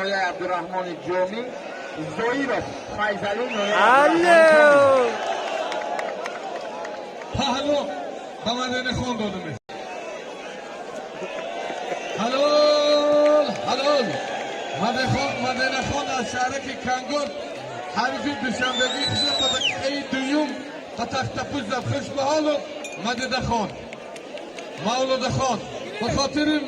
نویه عبدالرحمن جامی زویرов فیضلی نویه الو پهلو به مدینه خان دادمش حلال حلال مدینه خان از شهرک کنگور حریفی دوشنبگی خشم طبقه دویم و تخت پوزد خوش به حالو مدینه خان مولود خان به خاطر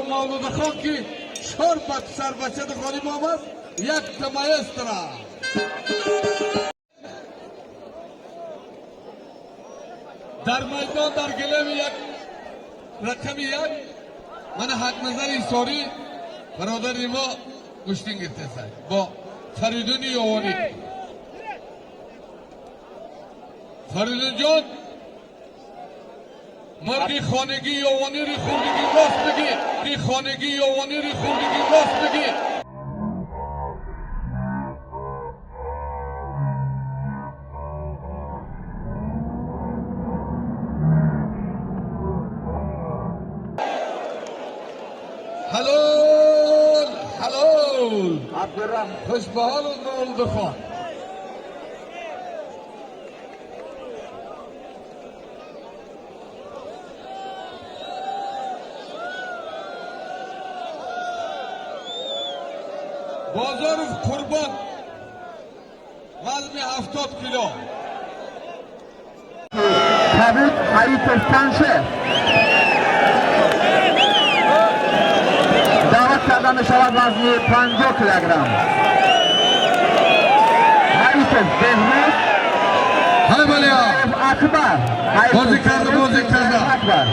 مولود خان که شربت سر بچه دخانی آمد یک تمایسترا در میدان در گلم یک رقم یک من حق نظر سوری برادر ما گشتین گرفته با فریدون یوانی فریدون جان مردی خانگی یوانی ری خوردگی راست بگی ری خانگی یوانی ری خوردگی راست بگی حلال حلال عبدالرحمن خوش به حال مولد خان بازار قربان وزن 70 کیلو کبود حریف کنشه دعوت کردن می شود وزن 50 کیلوگرم حریف بهروز های بلیا اکبر بازی کرده اکبر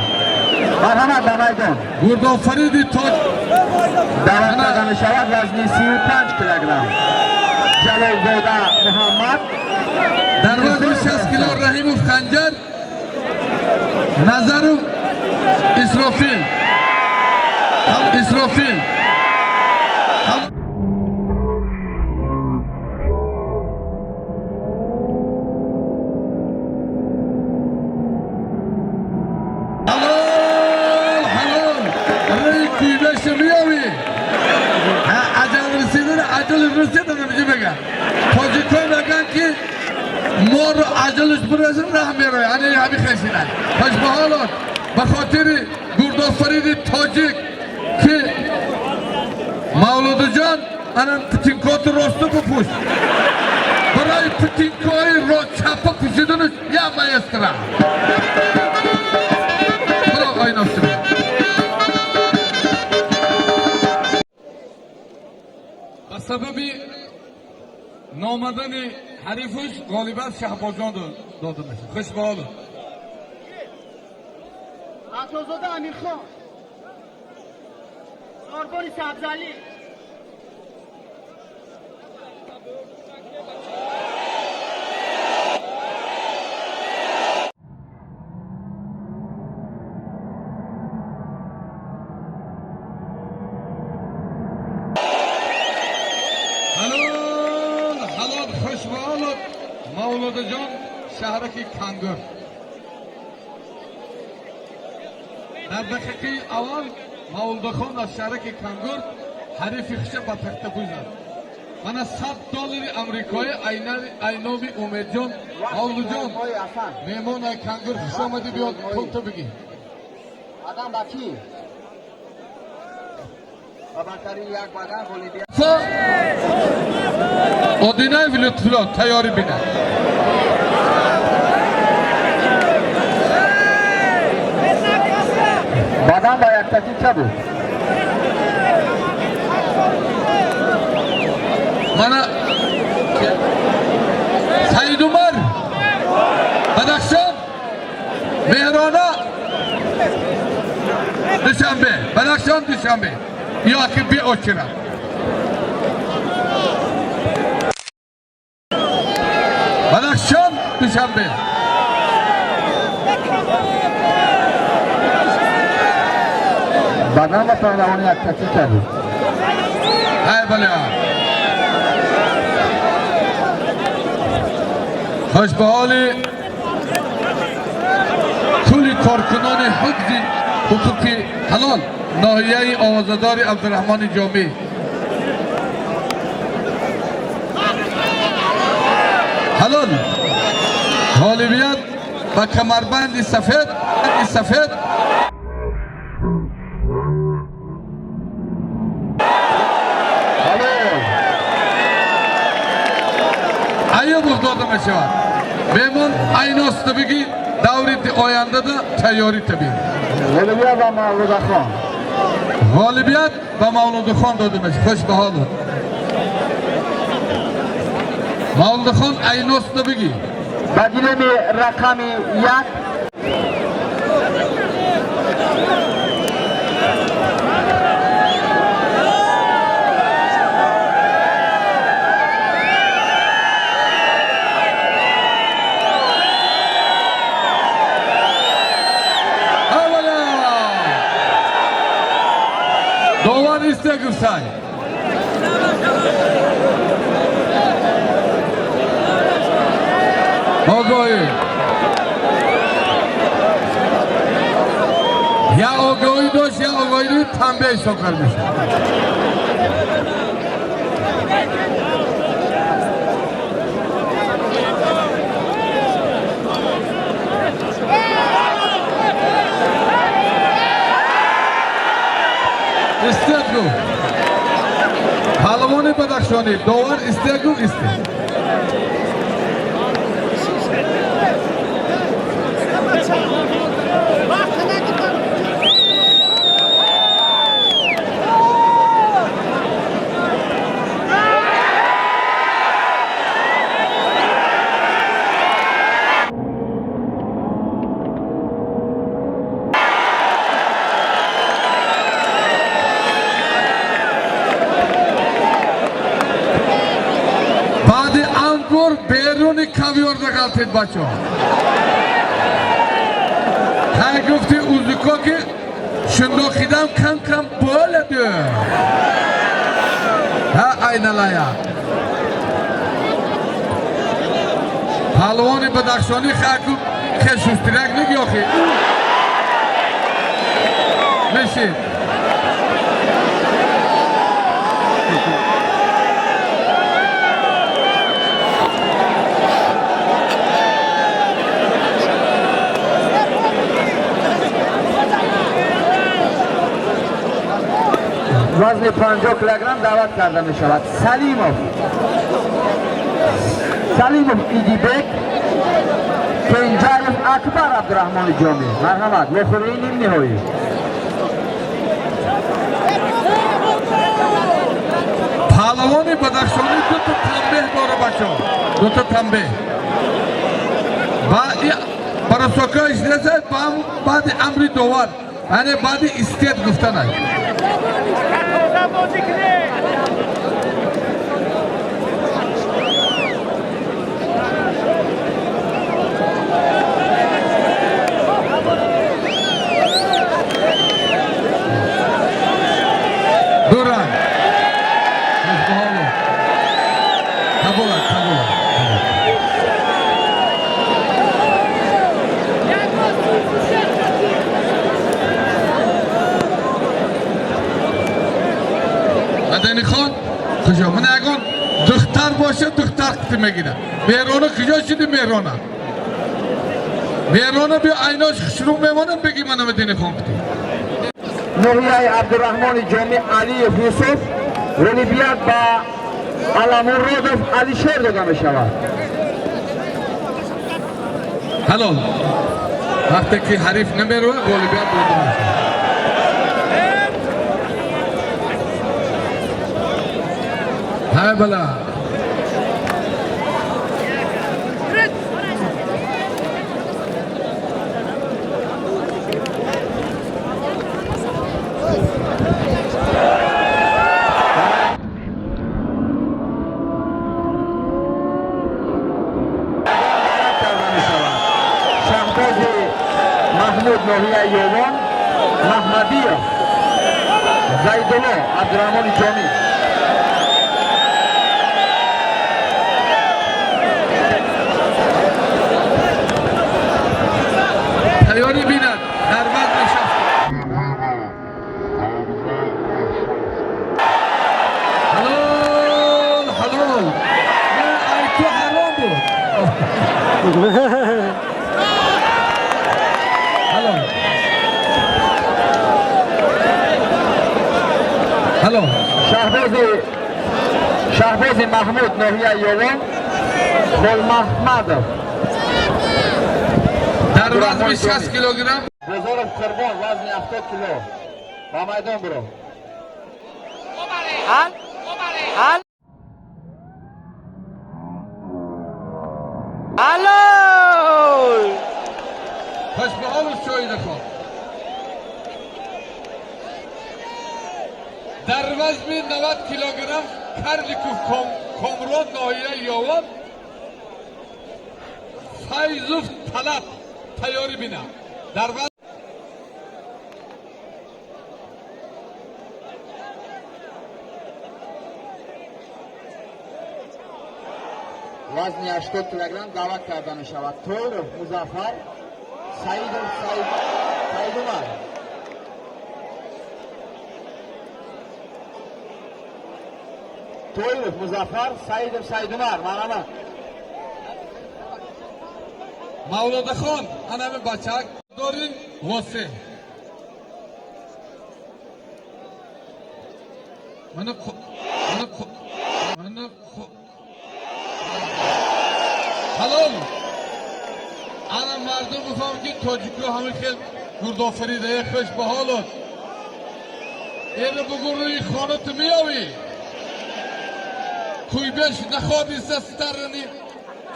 مرحمت در میدان گردان فریدی تاج دعوت کردن می شود وزن 35 کیلوگرم جلال زاده محمد در وزن 60 کیلو رحیموف خنجر نظرو اسرافیل اسرافیل تاجیک‌ها میگن که ما رو عجلش برسیم راه میره یعنی همین خیسینن پس به حالات به خاطر گردآفرید تاجیک که مولود جان انم پتینکات راستو بپوش برای پتینکای را چپا پوشیدنش یا مایسترا برای آین آفتون به سببی نامدن حریفش غالبت شهبازان داده میشه خوش به حالو عطازاده امیر خان سارباری سبزعلی مولود جان شهرک کنگور در دقیقه اول مولود خان از شهرک کنگور حریف خشه با تخت بوزد من از $100 امریکایی اینامی امید جان مولود جان میمون کنگور خوش آمدی بیاد پول تو بگی آدم با کی؟ باباکاری یک بگن بولیدی آدینای ولوتفلا تیاری بینه بدن با یک تکی چه بود؟ من سعید عمر بدخشان مهرانه دوشنبه بدخشان دوشنبه یا که بی اوچرا بدخشان دوشنبه بدن با پهلوانی یک تکی چه بود؟ های بله خوش به حال کل کارکنان حفظ حقوق حلال ناحیه آوازدار عبدالرحمن جامی halol. G'olibiyat va kamarbandi safed. Halol. Ayı burada meşevat. Memon aynı tabii davri oyanda da tayyori tabii. G'olibiyat va Mavludaxon. G'olibiyat va Mavludaxon dodimiz. Xo'sh baholi. Mavludaxon aynı tabii. Badilemi rakami 1. Dovar istek say. Ogoy. Ya ogoy doş ya ogoy tam 5 sokarmış. İstegu. Palvoni Badakhshoni, dovar istegu istek. Badi angur beruni kaviyorda kaltid bacho. Ha gufti uziko ki shundoqidam kam bo'ladi. Ha aynalaya. Palvoni Badakhshoni xaku kheshustiraglik yo'qi. Meshi. وزن 50 کیلوگرم دعوت کرده می شود. سلیموف ایدیبک کنجایف اکبر عبدالرحمن جامی. مرحمت مخورین نهایی. Palvoni Badakhshoni duta tambe dora bacho. Duta tambe. Barasoka izlese badi amri dovar. Yani badi istet guftanay. Duran. Kabula. Madani Khan, kıca mı ne kon? Dıhtar boşa dıhtar kıtıma gider. Merona kıca şimdi Merona. Merona bir ayna şuşurum memana peki bana Madani Khan kıtı. نوحیه عبدالرحمن جامی علی یوسف غالبیت با علام‌الرادف علی شیر داده می شود. Halol. Vakti ki harif ne meru galibiyet oldu. Hay bala. محمود نوحیه یوان محمدیه زیدالله عبدالرحمن جامی. Tayori binan. Darvaz nişan. Halol. Ne aytu haram bu. Hello. Hello. Shahbozi Mahmud Nohiya Yovan Gol Mahmadov در وزن 60 کیلوگرم Bozorov Qurbon vazni 70 kilo ba maydon bro خوش به حال شوید خود در وزن 90 کیلوگرم کرلیکوف کامران ناحیه یاوان فیضوف طلب تیاری بینم در وزن وزن 80 کیلوگرم دعوت کرده می شود تویرov Muzaffar Saidov Saidumar تویرov Muzaffar Saidov Saidumar manama مولاد خان انم بچک دارین واسه منو حلال انا مردم بفهم که تاجیکو همه خیل گردافریده خوش به حالات اینو بگو روی خانت میاوی کوی بیش نخوابی سسترنی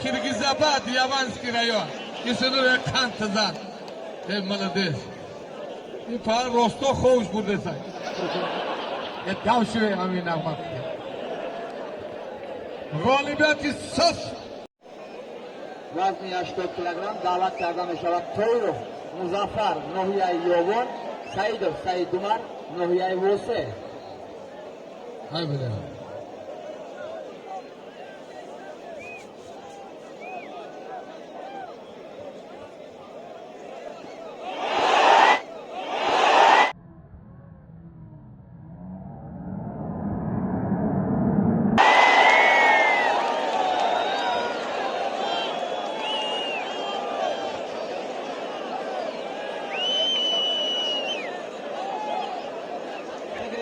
Kirgizabad Yavanski rayon. İsini Kantazan. Молодец. И по Ростов хоуш буде сай. Я там шве амина мак. Голибяти сос. وزن 80 کیلوگرم دعوت کرده می شود تویرov Muzaffar Nohiya Yovan Saidov Saidumar Nohiya Vose Hay bile.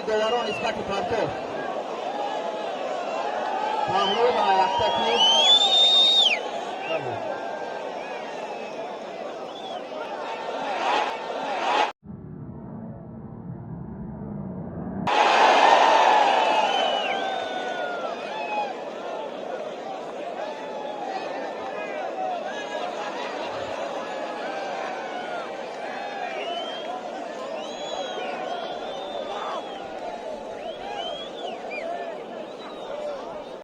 دوباره نسبت پرتو پهلو و ayakta ki